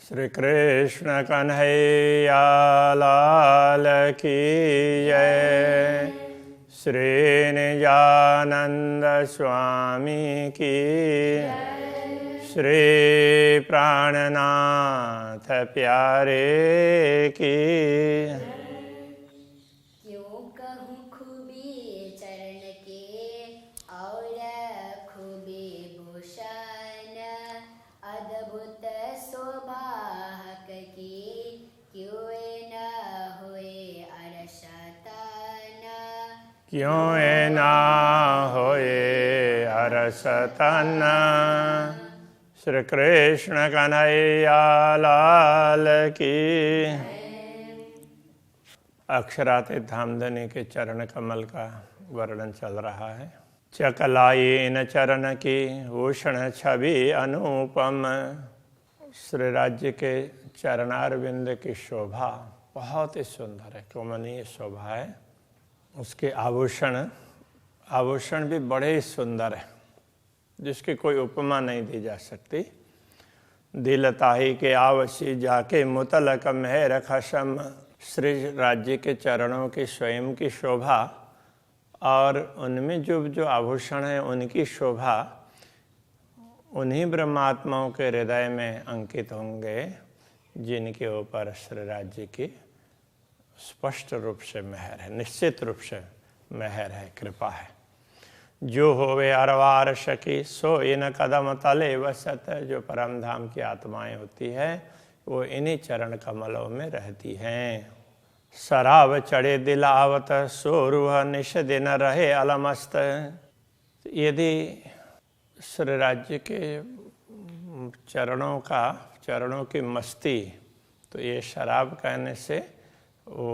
श्री कृष्ण कन्हैया लाल की जय। श्री निजानंद स्वामी की, श्री प्राणनाथ प्यारे की। क्यों कहूँ खूबी चरण के और खूबी भूषण, अद्भुत शोभा की क्यों न होए अरसतन। क्यों ना होए अरसतन। श्री कृष्ण कन्हैया लाल की। अक्षरातीत धामधनी के चरण कमल का वर्णन चल रहा है। चकलायेन चरण की भूषण छवि अनुपम। श्री राज्य के चरणारविंद की शोभा बहुत ही सुंदर है, कमनीय शोभा है। उसके आभूषण भी बड़े ही सुंदर है, जिसकी कोई उपमा नहीं दी जा सकती। दिल ताही के आवसी जाके मुतलक मेहर खशम। श्री राज्य के चरणों की स्वयं की शोभा और उनमें जो आभूषण है उनकी शोभा उन्हीं ब्रह्मात्माओं के हृदय में अंकित होंगे जिनके ऊपर श्री राज्य की स्पष्ट रूप से मेहर है, निश्चित रूप से मेहर है, कृपा है। जो होवे अरवार शकी सो इन कदम तले वसत। जो परम धाम की आत्माएं होती है वो इन्हीं चरण कमलों में रहती हैं। शराब चढ़े दिल आवत सो रूह निश दिन रहे अलमस्त। यदि श्री राज्य के चरणों की मस्ती, तो ये शराब कहने से वो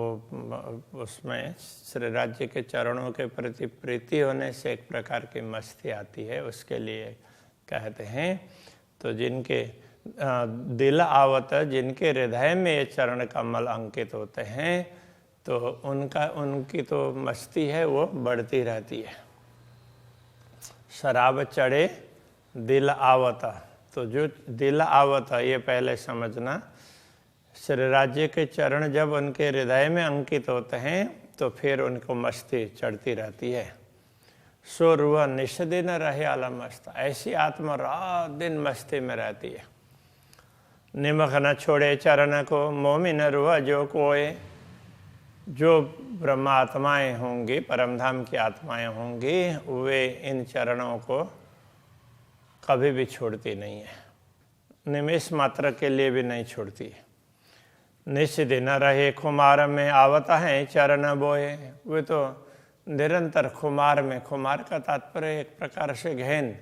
उसमें श्री राज्य के चरणों के प्रति प्रीति होने से एक प्रकार की मस्ती आती है, उसके लिए कहते हैं। तो जिनके दिल आवत, जिनके हृदय में ये चरण कमल अंकित होते हैं, तो उनकी तो मस्ती है वो बढ़ती रहती है। शराब चढ़े दिल आवत, तो जो दिल आवत ये पहले समझना। श्री राज्य के चरण जब उनके हृदय में अंकित होते हैं तो फिर उनको मस्ती चढ़ती रहती है। सो रुआ निश दिन रहे आलमस्त। ऐसी आत्मा रात दिन मस्ती में रहती है। निमख न छोड़े चरण को मोमिन रुआ जो कोय। जो ब्रह्मात्माएं होंगी, परमधाम की आत्माएं होंगी, वे इन चरणों को कभी भी छोड़ती नहीं है, निमेष मात्र के लिए भी नहीं छोड़ती है। निश दिन रहे खुमार में आवता है चरण बोए। वे तो निरंतर खुमार में, खुमार का तात्पर्य एक प्रकार से गहन,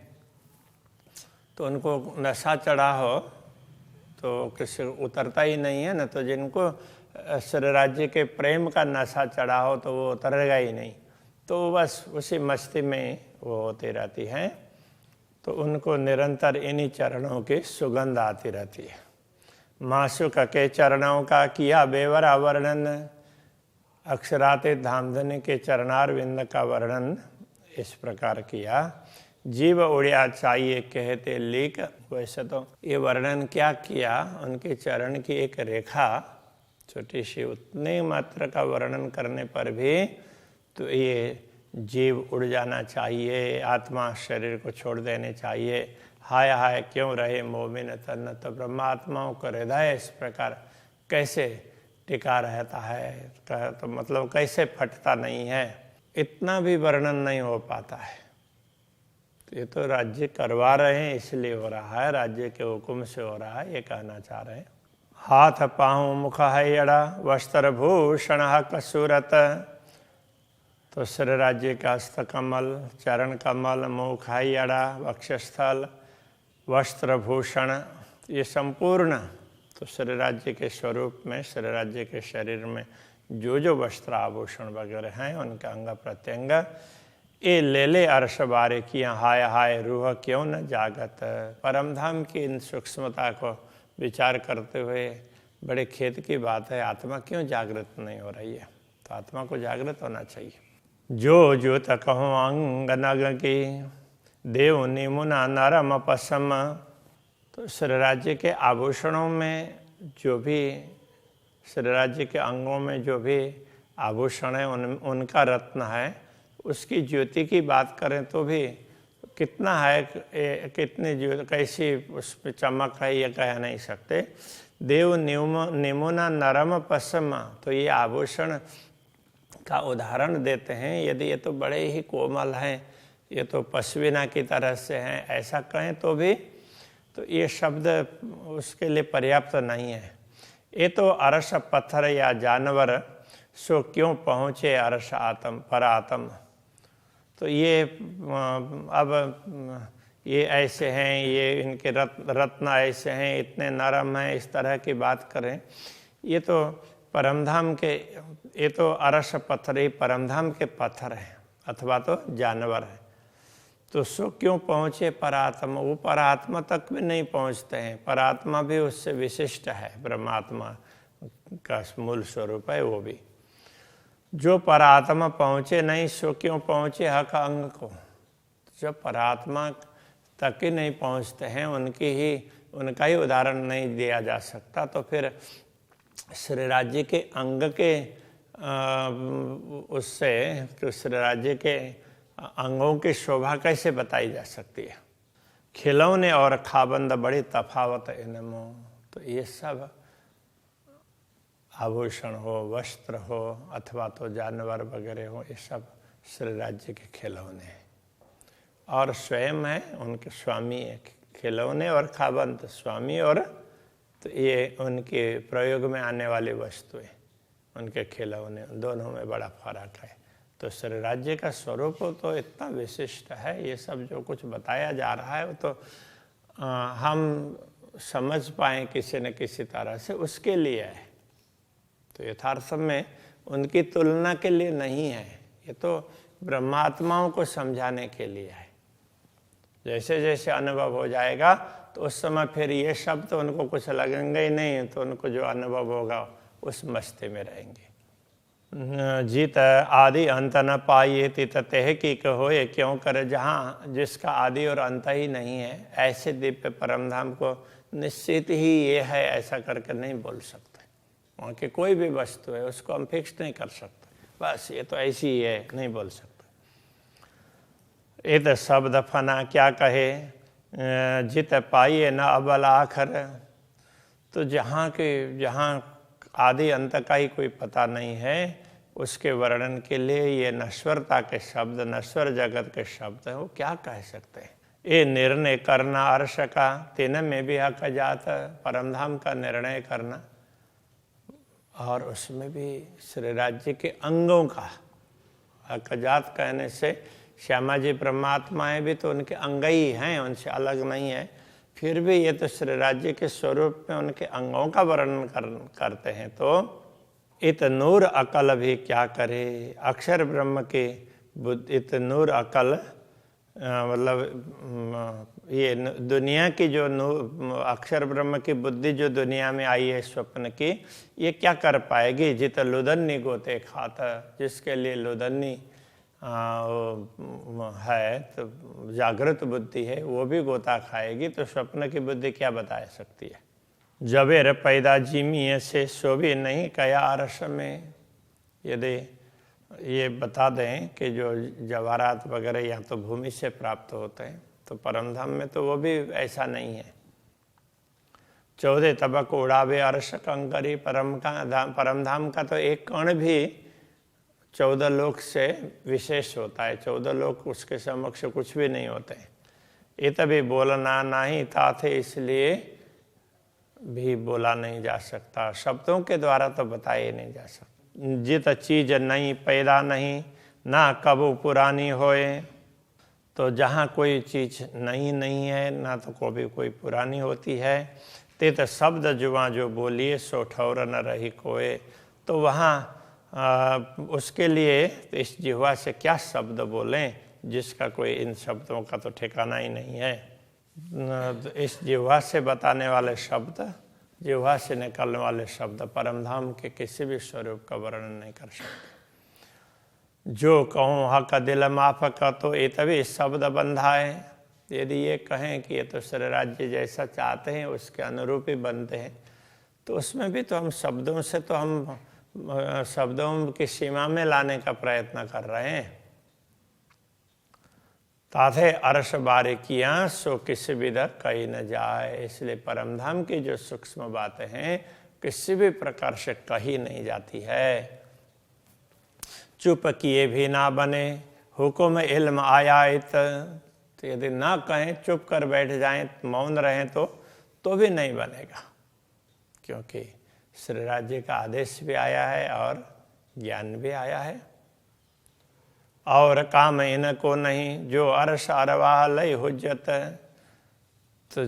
तो उनको नशा चढ़ा हो तो किसी उतरता ही नहीं है ना। तो जिनको श्री राज्य के प्रेम का नशा चढ़ा हो तो वो उतरेगा ही नहीं, तो बस उसी मस्ती में वो होती रहती हैं। तो उनको निरंतर इन्हीं चरणों की सुगंध आती रहती है। मासुक के चरणों का किया बेवरा वर्णन। अक्षरातीत धामधनी के चरणारविंद का वर्णन इस प्रकार किया। जीव उड़िया चाहिए कहते लीक। वैसे तो ये वर्णन क्या किया, उनके चरण की एक रेखा छोटी सी, उतने मात्र का वर्णन करने पर भी तो ये जीव उड़ जाना चाहिए, आत्मा शरीर को छोड़ देने चाहिए। हाय हाय क्यों रहे मोमिन तन। तो ब्रह्मात्माओं का हृदय इस प्रकार कैसे टिका रहता है, तो मतलब कैसे फटता नहीं है, इतना भी वर्णन नहीं हो पाता है। ये तो राज्य करवा रहे हैं इसलिए हो रहा है, राज्य के हुक्म से हो रहा है, ये कहना चाह रहे हैं। हाथ पाँव मुख है अड़ा वस्त्र भूषण कसूरत। तो श्री राज्य का हस्त कमल, चरण कमल, मुख है अड़ा, वक्षस्थल, वस्त्र भूषण, ये संपूर्ण तो श्री राज्य के स्वरूप में, श्री राज्य के शरीर में जो वस्त्र आभूषण वगैरह हैं उनका अंग प्रत्यंग ये ले ले अर्श बारे किया। हाय हाय रूह क्यों न जागत। परमधाम की इन सूक्ष्मता को विचार करते हुए बड़े खेद की बात है, आत्मा क्यों जागृत नहीं हो रही है। तो आत्मा को जागृत होना चाहिए। जो जो तकहो अंग नग की देव निमुना नरम पसम। तो श्री राज्य के आभूषणों में जो भी, श्री राज्य के अंगों में जो भी आभूषण है उनका रत्न है, उसकी ज्योति की बात करें तो भी कितना है, कितनी ज्योति, कैसी उस पर चमक है, ये कह नहीं सकते। देव निमुना नरम पसम, तो ये आभूषण का उदाहरण देते हैं। यदि ये तो बड़े ही कोमल हैं, ये तो पश्मीना की तरह से हैं, ऐसा कहें तो भी तो ये शब्द उसके लिए पर्याप्त नहीं है। ये तो अरस पत्थर या जानवर, सो क्यों पहुँचे अरस आत्म पर आत्म। तो ये अब ये ऐसे हैं, ये इनके रत्न ऐसे हैं, इतने नरम हैं, इस तरह की बात करें, ये तो परमधाम के, ये तो अरस पत्थर ही परमधाम के पत्थर हैं अथवा तो जानवर हैं। तो सो क्यों पहुँचे परात्मा, वो परात्मा तक भी नहीं पहुँचते हैं। परात्मा भी उससे विशिष्ट है, ब्रह्मात्मा का मूल स्वरूप है वो भी। जो परात्मा पहुँचे नहीं, सो क्यों पहुँचे हक अंग को। जो परात्मा तक ही नहीं पहुँचते हैं, उनका ही उदाहरण नहीं दिया जा सकता, तो फिर श्री राज्य के अंग के उससे तो श्री राज्य के अंगों की शोभा कैसे बताई जा सकती है। खिलौने और खाबंद बड़ी तफावत इनमें। तो ये सब आभूषण हो, वस्त्र हो अथवा तो जानवर वगैरह हो, ये सब श्री राज्य के खिलौने हैं और स्वयं है उनके स्वामी है। खिलौने और खाबंद स्वामी, और तो ये उनके प्रयोग में आने वाली वस्तुएं, उनके खिलौने, दोनों में बड़ा फर्क है। तो श्री राज्य का स्वरूप तो इतना विशिष्ट है, ये सब जो कुछ बताया जा रहा है वो तो हम समझ पाएँ किसी न किसी तरह से, उसके लिए है। तो यथार्थ में उनकी तुलना के लिए नहीं है, ये तो ब्रह्मात्माओं को समझाने के लिए है। जैसे जैसे अनुभव हो जाएगा तो उस समय फिर ये शब्द तो उनको कुछ लगेंगे ही नहीं, तो उनको जो अनुभव होगा उस मस्ती में रहेंगे। जीत आदि अंत न पाइए तित तेह की कहो, ये क्यों करे जहाँ जिसका आदि और अंत ही नहीं है, ऐसे दिव्य परमधाम को निश्चित ही ये है ऐसा करके नहीं बोल सकते। वहाँ की कोई भी वस्तु है उसको हम फिक्स नहीं कर सकते, बस ये तो ऐसी ही है, नहीं बोल सकते। ये तो शब्द फना क्या कहे, जित पाइए न अबल आखर। तो जहाँ आदि अंत का ही कोई पता नहीं है, उसके वर्णन के लिए ये नश्वरता के शब्द, नश्वर जगत के शब्द है, वो क्या कह सकते हैं। ये निर्णय करना अर्श का, तीन में भी हक जात, परमधाम का निर्णय करना, और उसमें भी श्री राज्य के अंगों का हक जात कहने से श्यामा जी परमात्माएं भी तो उनके अंग ही हैं, उनसे अलग नहीं है। फिर भी ये तो श्री राज्य के स्वरूप में उनके अंगों का वर्णन करते हैं। तो इत नूर अकल भी क्या करे, अक्षर ब्रह्म के बुद्धि, इत नूर अकल मतलब ये दुनिया की जो अक्षर ब्रह्म की बुद्धि जो दुनिया में आई है स्वप्न की, ये क्या कर पाएगी। जित लुदन्नी गोते खाता, जिसके लिए लुदन्नी है तो जागृत बुद्धि है, वो भी गोता खाएगी, तो स्वप्न की बुद्धि क्या बता सकती है। जबेर पैदा जिमी से शोभी नहीं कया अरस में। यदि ये बता दें कि जो जवाहरात वगैरह या तो भूमि से प्राप्त होते हैं, तो परमधाम में तो वो भी ऐसा नहीं है। 14 तबक उड़ावे अर्श कंकरी, परमधाम का तो एक कण भी 14 लोक से विशेष होता है। 14 लोक उसके समक्ष कुछ भी नहीं होते हैं। ये तभी बोलना नहीं था थे, इसलिए भी बोला नहीं जा सकता, शब्दों के द्वारा तो बताया नहीं जा सकता। जित चीज नहीं पैदा नहीं, ना कबू पुरानी होए। तो जहाँ कोई चीज़ नहीं है, ना तो कोई पुरानी होती है। तित शब्द जुआ जो बोलिए सो ठौर न रही कोए। तो वहाँ उसके लिए इस जिह्वा से क्या शब्द बोलें जिसका कोई इन शब्दों का तो ठिकाना ही नहीं है। इस जिह्वा से बताने वाले शब्द, जिह्वा से निकलने वाले शब्द परमधाम के किसी भी स्वरूप का वर्णन नहीं कर सकते। जो कहूँ हक दिल माफ का, तो ये तभी शब्द बंधा है। यदि ये कहें कि ये तो शरीराज्य जैसा चाहते हैं उसके अनुरूप ही बनते हैं, तो उसमें भी तो हम शब्दों से तो हम शब्दों की सीमा में लाने का प्रयत्न कर रहे हैं। ताथे अर्श बारीकियां सो किसी विधा कही न जाए। इसलिए परमधाम की जो सूक्ष्म बातें हैं किसी भी प्रकार से कही नहीं जाती है। चुप किए भी ना बने हुक्म इल्म आयात। तो यदि ना कहें, चुप कर बैठ जाएं, मौन रहें तो भी नहीं बनेगा, क्योंकि श्री राज्य का आदेश भी आया है और ज्ञान भी आया है। और काम इनको नहीं जो अर्श अरवाह लय हुज्जत। तो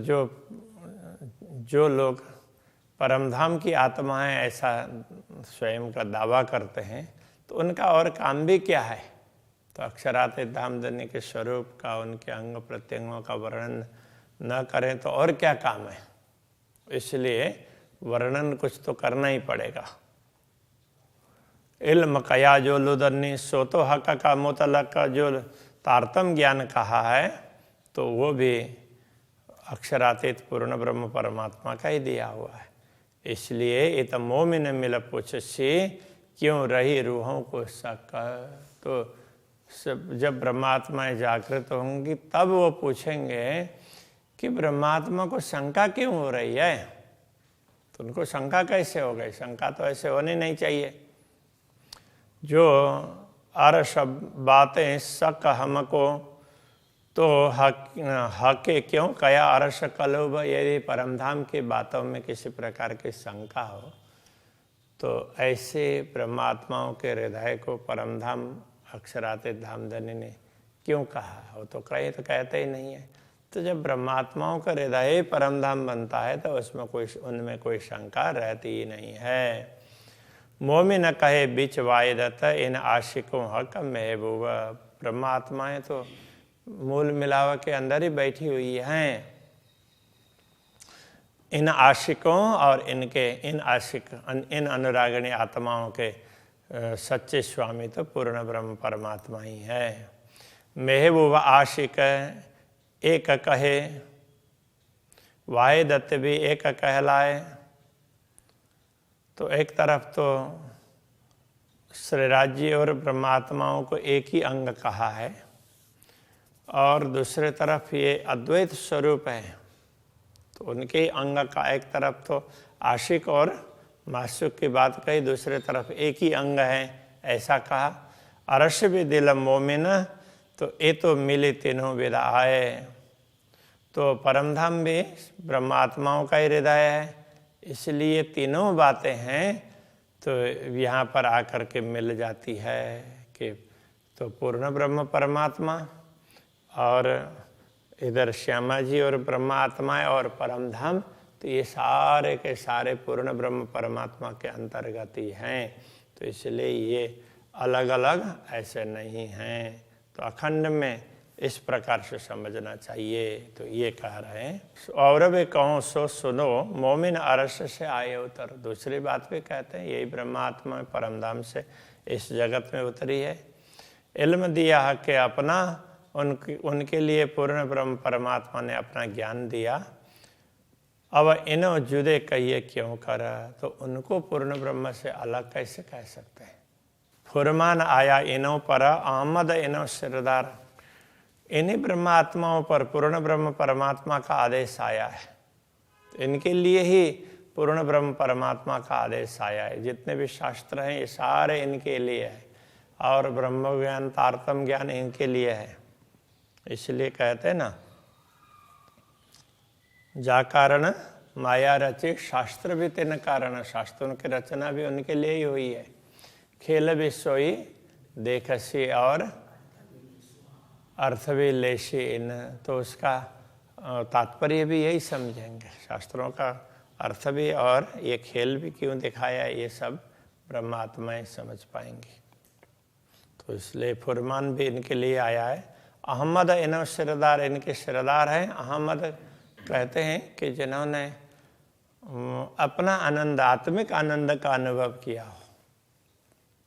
जो लोग परमधाम की आत्मा है ऐसा स्वयं का दावा करते हैं, तो उनका और काम भी क्या है? तो अक्षरात धामधनी के स्वरूप का, उनके अंग प्रत्यंगों का वर्णन न करें तो और क्या काम है? इसलिए वर्णन कुछ तो करना ही पड़ेगा। इल्म कया जो लुदन्नी सो तो हक का मुतलक का जो तारतम ज्ञान कहा है, तो वो भी अक्षरातीत पूर्ण ब्रह्म परमात्मा का ही दिया हुआ है। इसलिए इत मोमिन मिल पूछसी क्यों रही रूहों को शक। तो जब ब्रह्मात्माएं जागृत होंगी तब वो पूछेंगे कि ब्रह्मात्मा को शंका क्यों हो रही है। तो उनको शंका कैसे हो गई? शंका तो ऐसे होनी नहीं चाहिए। जो अर्श बातें शक हमको तो हके क्यों कया अर्श कलोब। यदि परमधाम की बातों में किसी प्रकार की शंका हो तो ऐसे ब्रह्मात्माओं के हृदय को परमधाम अक्षराते धामधनी ने क्यों कहा? वो तो कहे तो कहते ही नहीं है। तो जब ब्रह्मात्माओं का हृदय परमधाम बनता है तो उसमें उनमें कोई शंका रहती ही नहीं है। मोमिन कहे बीच वायदत इन आशिकों हक महबूबा। ब्रह्मात्माएं तो मूल मिलावा के अंदर ही बैठी हुई हैं। इन आशिकों और इन अनुरागिणी आत्माओं के सच्चे स्वामी तो पूर्ण ब्रह्म परमात्मा ही है। महबूबा आशिक एक कहे, वायदत्त भी एक कहलाए। तो एक तरफ तो श्री राज्य और ब्रह्मात्माओं को एक ही अंग कहा है, और दूसरे तरफ ये अद्वैत स्वरूप है, तो उनके अंग का एक तरफ तो आशिक और मासूक की बात कही, दूसरे तरफ एक ही अंग है ऐसा कहा। अरश भी दिल मोमिन तो ये तो मिली तीनों विदा आए। तो परमधाम भी ब्रह्मात्माओं का ही हृदय है, इसलिए तीनों बातें हैं तो यहाँ पर आकर के मिल जाती है कि तो पूर्ण ब्रह्म परमात्मा और इधर श्यामा जी और ब्रह्मात्मा और परमधाम, तो ये सारे के सारे पूर्ण ब्रह्म परमात्मा के अंतर्गत ही हैं। तो इसलिए ये अलग अलग ऐसे नहीं हैं। तो अखंड में इस प्रकार से समझना चाहिए। तो ये कह रहे हैं और भी कहो सो सुनो मोमिन अरश से आए उतर। दूसरी बात भी कहते हैं यही ब्रह्मात्मा परमधाम से इस जगत में उतरी है। इल्म दिया है कि अपना उनके लिए पूर्ण ब्रह्म परमात्मा ने अपना ज्ञान दिया। अब इन्हों जुदे कहिए क्यों कर, तो उनको पूर्ण ब्रह्म से अलग कैसे कह सकते हैं। फुरमान आया इन्हों पर आमद इन्हों सिरदार। इन्हीं ब्रह्मात्माओं पर पूर्ण ब्रह्म परमात्मा का आदेश आया है। तो इनके लिए ही पूर्ण ब्रह्म परमात्मा का आदेश आया है। जितने भी शास्त्र हैं ये सारे इनके लिए है, और ब्रह्म ज्ञान तारतम ज्ञान इनके लिए है। इसलिए कहते हैं ना, जा कारण माया रचे शास्त्र भी तेन कारण। शास्त्रों की रचना भी उनके लिए ही हुई है। खेल भी सोई देखसी और अर्थ भी लेशी इन। तो उसका तात्पर्य भी यही समझेंगे। शास्त्रों का अर्थ भी और ये खेल भी क्यों दिखाया, ये सब ब्रह्मात्माएं समझ पाएंगी। तो इसलिए फुरमान भी इनके लिए आया है। अहमद इन्हों सिरदार, इनके सिरदार हैं। अहमद कहते हैं कि जिन्होंने अपना आनंद, आत्मिक आनंद का अनुभव किया हो।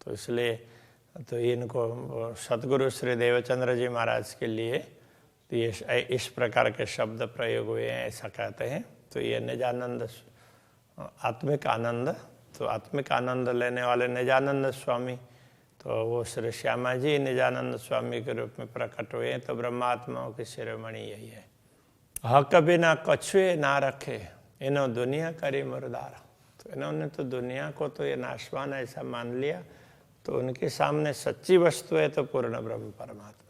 तो इसलिए तो इनको सतगुरु श्री देवचंद्र जी महाराज के लिए तो ये इस प्रकार के शब्द प्रयोग हुए हैं, ऐसा कहते हैं। तो ये निजानंद आत्मिक आनंद, तो आत्मिक आनंद लेने वाले निजानंद स्वामी, तो वो श्री श्यामा जी निजानंद स्वामी के रूप में प्रकट हुए हैं। तो ब्रह्मात्माओं की शिरोमणि यही है। हक बिना कछुए ना रखे, इन्हों दुनिया करी मुर्दार। तो इन्होंने तो दुनिया को तो ये नाशवान ऐसा मान लिया, तो उनके सामने सच्ची वस्तु है तो पूर्ण ब्रह्म परमात्मा है।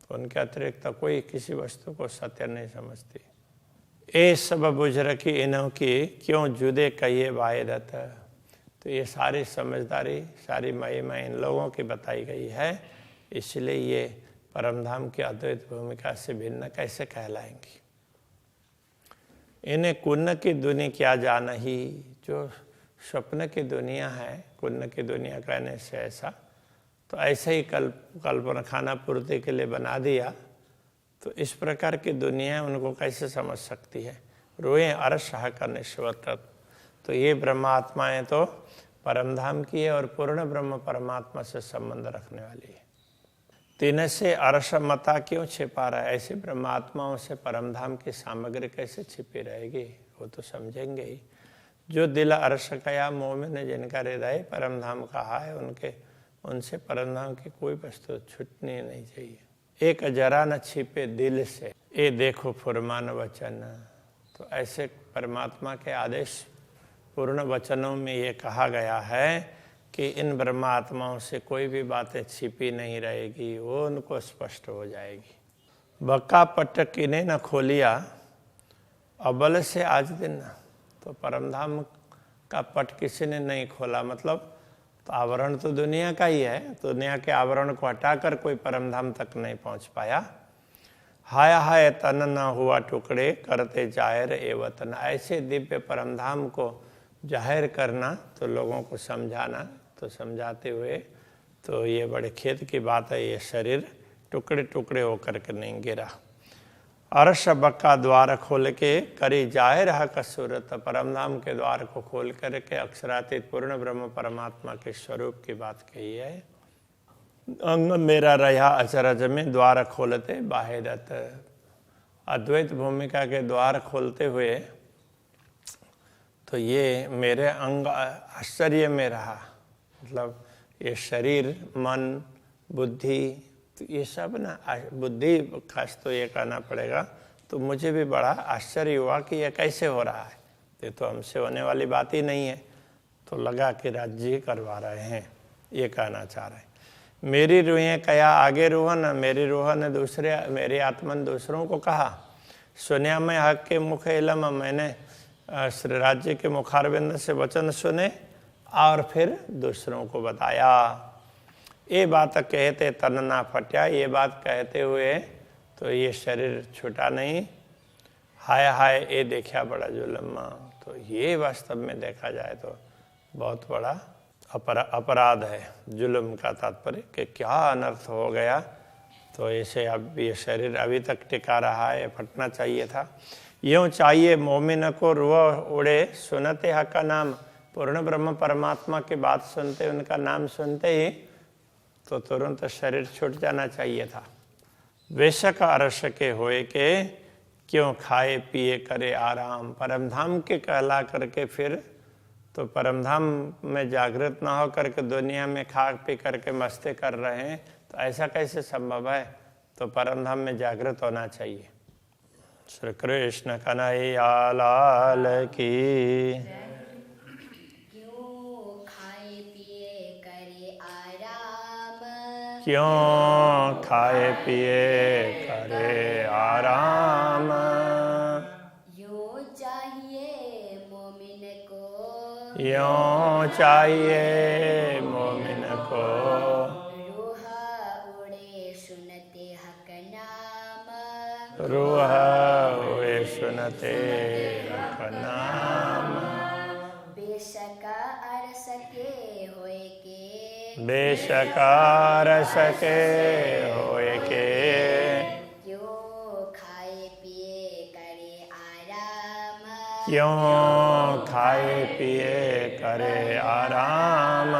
तो उनके अतिरिक्त कोई किसी वस्तु को सत्य नहीं समझती। ए सब बुझ रखी इन्हों की, क्यों जुदे कहिए वायरत। तो ये सारी समझदारी, सारी महिमा इन लोगों की बताई गई है, इसलिए ये परमधाम की अद्वैत भूमिका से भिन्न कैसे कहलाएंगी। इन्हें कुन्न की दुनिया क्या जाना ही, जो स्वप्न की दुनिया है, कुन्न की दुनिया कहने से ऐसा, तो ऐसे ही कल्पना खाना पूर्ति के लिए बना दिया, तो इस प्रकार की दुनिया उनको कैसे समझ सकती है। रोए अर्श का निश्वत। तो ये ब्रह्मात्माएं तो परमधाम की है और पूर्ण ब्रह्म परमात्मा से संबंध रखने वाली है। तीन से अर्श मता क्यों छिपा रहा है। ऐसे ब्रह्मात्माओं से परमधाम की सामग्री कैसे छिपी रहेगी, वो तो समझेंगे ही। जो दिल अर्श कया मोमिन, जिनका हृदय परमधाम कहा है, उनसे परमधाम की कोई वस्तु छूटनी नहीं चाहिए। एक जरा न छिपे दिल से, ये देखो फुरमान वचन। तो ऐसे परमात्मा के आदेश पूर्ण वचनों में ये कहा गया है कि इन ब्रह्मात्माओं से कोई भी बातें छिपी नहीं रहेगी, वो उनको स्पष्ट हो जाएगी। बक्का पट किने न खोलिया, अबल से आज दिन। तो परमधाम का पट किसी ने नहीं खोला, मतलब तो आवरण तो दुनिया का ही है, तो दुनिया के आवरण को हटाकर कोई परमधाम तक नहीं पहुंच पाया। हाय हाय तन न हुआ टुकड़े, करते जाहिर ए वतन। ऐसे दिव्य परमधाम को जाहिर करना, तो लोगों को समझाना, तो समझाते हुए तो ये बड़े खेद की बात है, ये शरीर टुकड़े टुकड़े होकर के नहीं गिरा। अर्श बक्का द्वार खोल के करी जाहिर हक सूरत। परमधाम के द्वार को खोल करके अक्षरातीत पूर्ण ब्रह्म परमात्मा के स्वरूप की बात कही है। अंग मेरा रहा अचरज में, द्वार खोलते बाहिरत। अद्वैत भूमिका के द्वार खोलते हुए तो ये मेरे अंग आश्चर्य में रहा, मतलब ये शरीर, मन, बुद्धि, तो ये सब ना, बुद्धि खास तो ये कहना पड़ेगा, तो मुझे भी बड़ा आश्चर्य हुआ कि ये कैसे हो रहा है। ये तो हमसे होने वाली बात ही नहीं है। तो लगा कि राज्य करवा रहे हैं, ये कहना चाह रहे हैं। मेरी रूहें कया आगे रूह न, मेरी रूह ने दूसरे, मेरी आत्मा ने दूसरों को कहा। सुनिया मैं हक के मुख इलम, मैंने श्री राज्य के मुखारबिंद से वचन सुने और फिर दूसरों को बताया। ये बात कहते तन ना फटा, ये बात कहते हुए तो ये शरीर छूटा नहीं। हाय हाय ये देखा बड़ा जुल्म। तो ये वास्तव में देखा जाए तो बहुत बड़ा अपराध है। जुल्म का तात्पर्य कि क्या अनर्थ हो गया। तो ऐसे अब ये शरीर अभी तक टिका रहा है, फटना चाहिए था। यूँ चाहिए मोमिन को रुआ उड़े, सुनते हक का नाम। पूर्ण ब्रह्म परमात्मा की बात सुनते, उनका नाम सुनते ही तो तुरंत शरीर छूट जाना चाहिए था। बेशक अरस के होए के, क्यों खाए पिए करे आराम। परमधाम के कहला करके फिर तो परमधाम में जागृत ना हो करके दुनिया में खा पी करके मस्ती कर रहे हैं, तो ऐसा कैसे संभव है। तो परमधाम में जागृत होना चाहिए। श्री कृष्ण कन्हैया लाल की। क्यों खाए पिए करे आराम। यूं चाहिए मोमिन को, यूं चाहिए मोमिन को। रूह उड़े सुनते हक नाम, रूह उड़े सुनते हक नाम। बेशक अरस के होए के, बेशक अरस के होए के। क्यों खाए पिए करे आराम, क्यों खाए पिए करे आराम।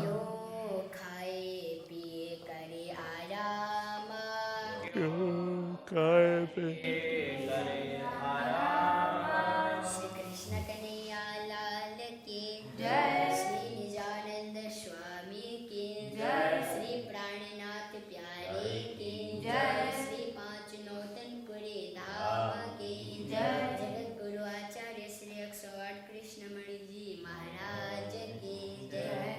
क्यों खाए पिए करे आराम। खाए पे श्री कृष्ण कन्हैया लाल की जय। श्री निजानंद स्वामी की जय। श्री प्राणनाथ प्यारे की जय। श्री पांच नौतनपुरी धाम की जय। जगत गुरु आचार्य श्री 108 कृष्णमणि जी महाराज की जय।